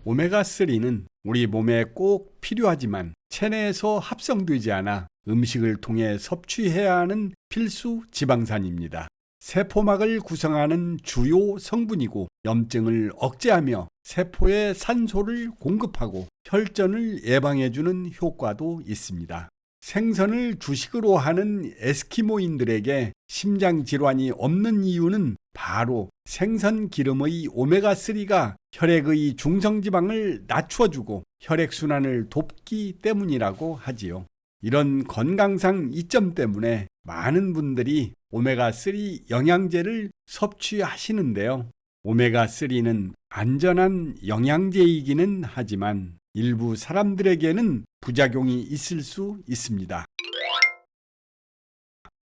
오메가3는 우리 몸에 꼭 필요하지만 체내에서 합성되지 않아 음식을 통해 섭취해야 하는 필수 지방산입니다. 세포막을 구성하는 주요 성분이고 염증을 억제하며 세포에 산소를 공급하고 혈전을 예방해주는 효과도 있습니다. 생선을 주식으로 하는 에스키모인들에게 심장질환이 없는 이유는 바로 생선 기름의 오메가3가 혈액의 중성지방을 낮춰주고 혈액순환을 돕기 때문이라고 하지요. 이런 건강상 이점 때문에 많은 분들이 오메가3 영양제를 섭취하시는데요. 오메가3는 안전한 영양제이기는 하지만 일부 사람들에게는 부작용이 있을 수 있습니다.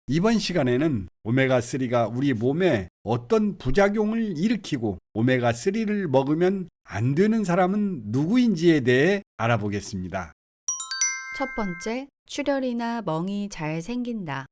이번 시간에는 오메가3가 우리 몸에 어떤 부작용을 일으키고 오메가3를 먹으면 안 되는 사람은 누구인지에 대해 알아보겠습니다. 첫 번째, 출혈이나 멍이 잘 생긴다.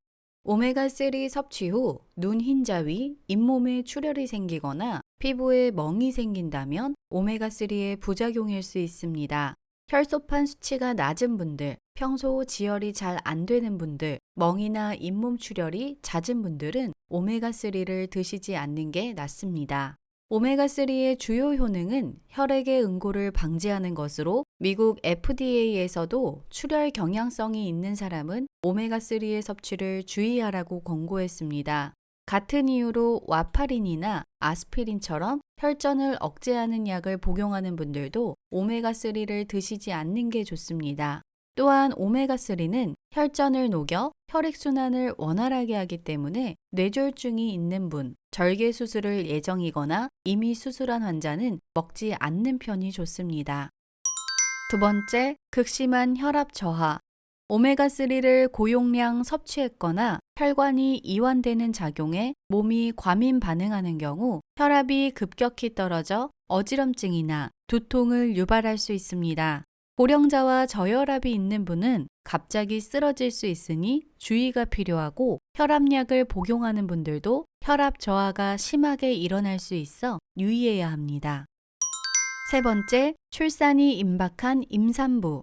오메가3 섭취 후 눈 흰자위, 잇몸에 출혈이 생기거나 피부에 멍이 생긴다면 오메가3의 부작용일 수 있습니다. 혈소판 수치가 낮은 분들, 평소 지혈이 잘 안 되는 분들, 멍이나 잇몸 출혈이 잦은 분들은 오메가3를 드시지 않는 게 낫습니다. 오메가3의 주요 효능은 혈액의 응고를 방지하는 것으로 미국 FDA에서도 출혈 경향성이 있는 사람은 오메가3의 섭취를 주의하라고 권고했습니다. 같은 이유로 와파린이나 아스피린처럼 혈전을 억제하는 약을 복용하는 분들도 오메가3를 드시지 않는 게 좋습니다. 또한 오메가3는 혈전을 녹여 혈액순환을 원활하게 하기 때문에 뇌졸중이 있는 분, 절개 수술을 예정이거나 이미 수술한 환자는 먹지 않는 편이 좋습니다. 두 번째, 극심한 혈압 저하. 오메가3를 고용량 섭취했거나 혈관이 이완되는 작용에 몸이 과민 반응하는 경우 혈압이 급격히 떨어져 어지럼증이나 두통을 유발할 수 있습니다. 고령자와 저혈압이 있는 분은 갑자기 쓰러질 수 있으니 주의가 필요하고 혈압약을 복용하는 분들도 혈압 저하가 심하게 일어날 수 있어 유의해야 합니다. 세 번째, 출산이 임박한 임산부.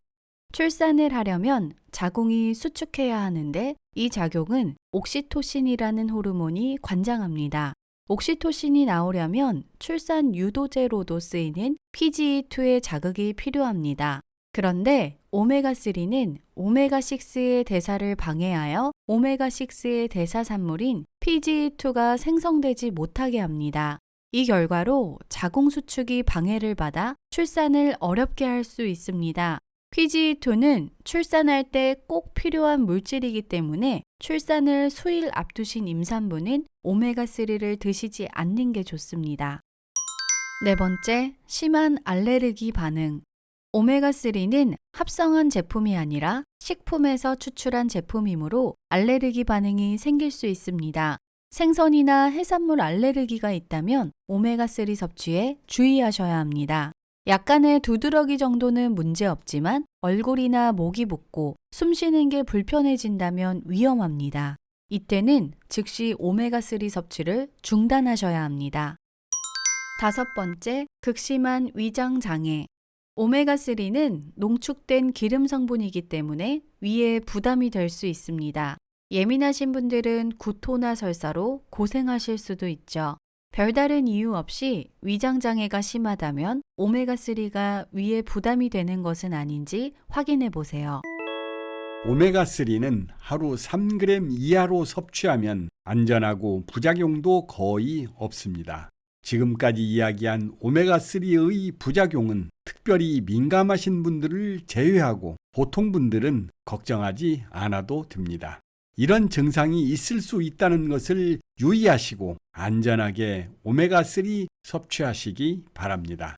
출산을 하려면 자궁이 수축해야 하는데 이 작용은 옥시토신이라는 호르몬이 관장합니다. 옥시토신이 나오려면 출산 유도제로도 쓰이는 PGE2의 자극이 필요합니다. 그런데 오메가3는 오메가6의 대사를 방해하여 오메가6의 대사 산물인 PGE2가 생성되지 못하게 합니다. 이 결과로 자궁 수축이 방해를 받아 출산을 어렵게 할 수 있습니다. PGE2는 출산할 때 꼭 필요한 물질이기 때문에 출산을 수일 앞두신 임산부는 오메가3를 드시지 않는 게 좋습니다. 네 번째, 심한 알레르기 반응. 오메가3는 합성한 제품이 아니라 식품에서 추출한 제품이므로 알레르기 반응이 생길 수 있습니다. 생선이나 해산물 알레르기가 있다면 오메가3 섭취에 주의하셔야 합니다. 약간의 두드러기 정도는 문제없지만 얼굴이나 목이 붓고 숨 쉬는 게 불편해진다면 위험합니다. 이때는 즉시 오메가3 섭취를 중단하셔야 합니다. 다섯 번째, 극심한 위장 장애. 오메가3는 농축된 기름 성분이기 때문에 위에 부담이 될 수 있습니다. 예민하신 분들은 구토나 설사로 고생하실 수도 있죠. 별다른 이유 없이 위장장애가 심하다면 오메가3가 위에 부담이 되는 것은 아닌지 확인해 보세요. 오메가3는 하루 3g 이하로 섭취하면 안전하고 부작용도 거의 없습니다. 지금까지 이야기한 오메가3의 부작용은 특별히 민감하신 분들을 제외하고 보통 분들은 걱정하지 않아도 됩니다. 이런 증상이 있을 수 있다는 것을 유의하시고 안전하게 오메가3 섭취하시기 바랍니다.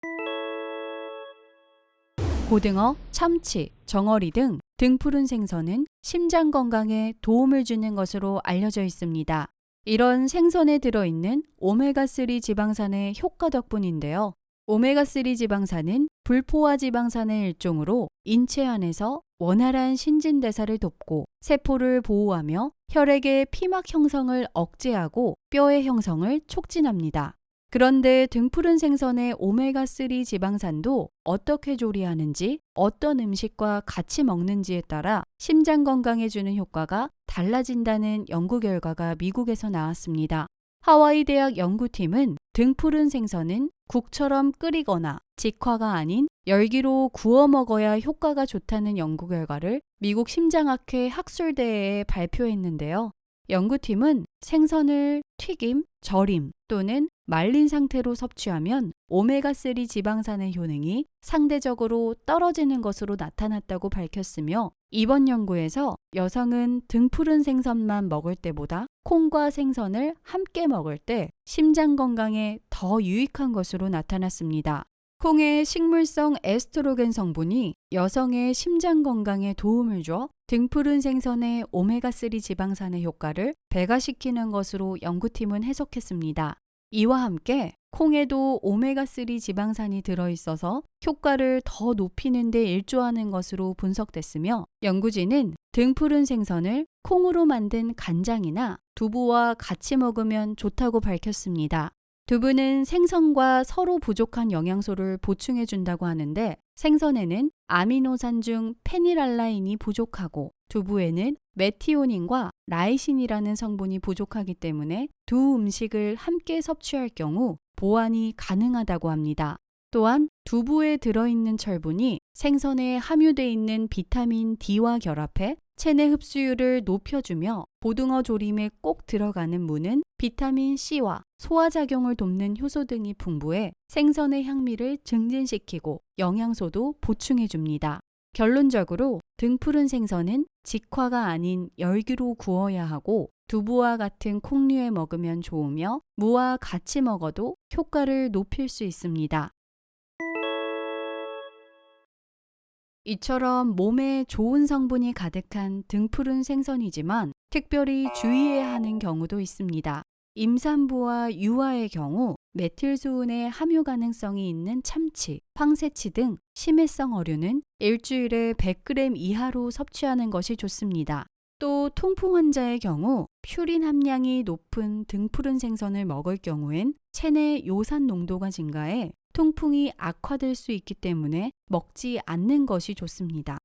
고등어, 참치, 정어리 등 등푸른 생선은 심장 건강에 도움을 주는 것으로 알려져 있습니다. 이런 생선에 들어있는 오메가3 지방산의 효과 덕분인데요. 오메가3 지방산은 불포화 지방산의 일종으로 인체 안에서 원활한 신진대사를 돕고 세포를 보호하며 혈액의 피막 형성을 억제하고 뼈의 형성을 촉진합니다. 그런데 등푸른 생선의 오메가3 지방산도 어떻게 조리하는지, 어떤 음식과 같이 먹는지에 따라 심장 건강에 주는 효과가 달라진다는 연구 결과가 미국에서 나왔습니다. 하와이 대학 연구팀은 등푸른 생선은 국처럼 끓이거나 직화가 아닌 열기로 구워 먹어야 효과가 좋다는 연구 결과를 미국 심장학회 학술대회에 발표했는데요. 연구팀은 생선을 튀김, 절임 또는 말린 상태로 섭취하면 오메가3 지방산의 효능이 상대적으로 떨어지는 것으로 나타났다고 밝혔으며, 이번 연구에서 여성은 등푸른 생선만 먹을 때보다 콩과 생선을 함께 먹을 때 심장 건강에 더 유익한 것으로 나타났습니다. 콩의 식물성 에스트로겐 성분이 여성의 심장 건강에 도움을 줘 등푸른 생선의 오메가3 지방산의 효과를 배가시키는 것으로 연구팀은 해석했습니다. 이와 함께 콩에도 오메가3 지방산이 들어있어서 효과를 더 높이는 데 일조하는 것으로 분석됐으며, 연구진은 등푸른 생선을 콩으로 만든 간장이나 두부와 같이 먹으면 좋다고 밝혔습니다. 두부는 생선과 서로 부족한 영양소를 보충해 준다고 하는데, 생선에는 아미노산 중 페닐알라인이 부족하고 두부에는 메티오닌과 라이신이라는 성분이 부족하기 때문에 두 음식을 함께 섭취할 경우 보완이 가능하다고 합니다. 또한 두부에 들어있는 철분이 생선에 함유돼 있는 비타민 D와 결합해 체내 흡수율을 높여주며, 고등어 조림에 꼭 들어가는 무는 비타민 C와 소화작용을 돕는 효소 등이 풍부해 생선의 향미를 증진시키고 영양소도 보충해줍니다. 결론적으로 등푸른 생선은 직화가 아닌 열기로 구워야 하고 두부와 같은 콩류에 먹으면 좋으며 무와 같이 먹어도 효과를 높일 수 있습니다. 이처럼 몸에 좋은 성분이 가득한 등푸른 생선이지만 특별히 주의해야 하는 경우도 있습니다. 임산부와 유아의 경우 메틸수은의 함유 가능성이 있는 참치, 황새치 등 심해성 어류는 일주일에 100g 이하로 섭취하는 것이 좋습니다. 또 통풍 환자의 경우 퓨린 함량이 높은 등푸른 생선을 먹을 경우엔 체내 요산 농도가 증가해 통풍이 악화될 수 있기 때문에 먹지 않는 것이 좋습니다.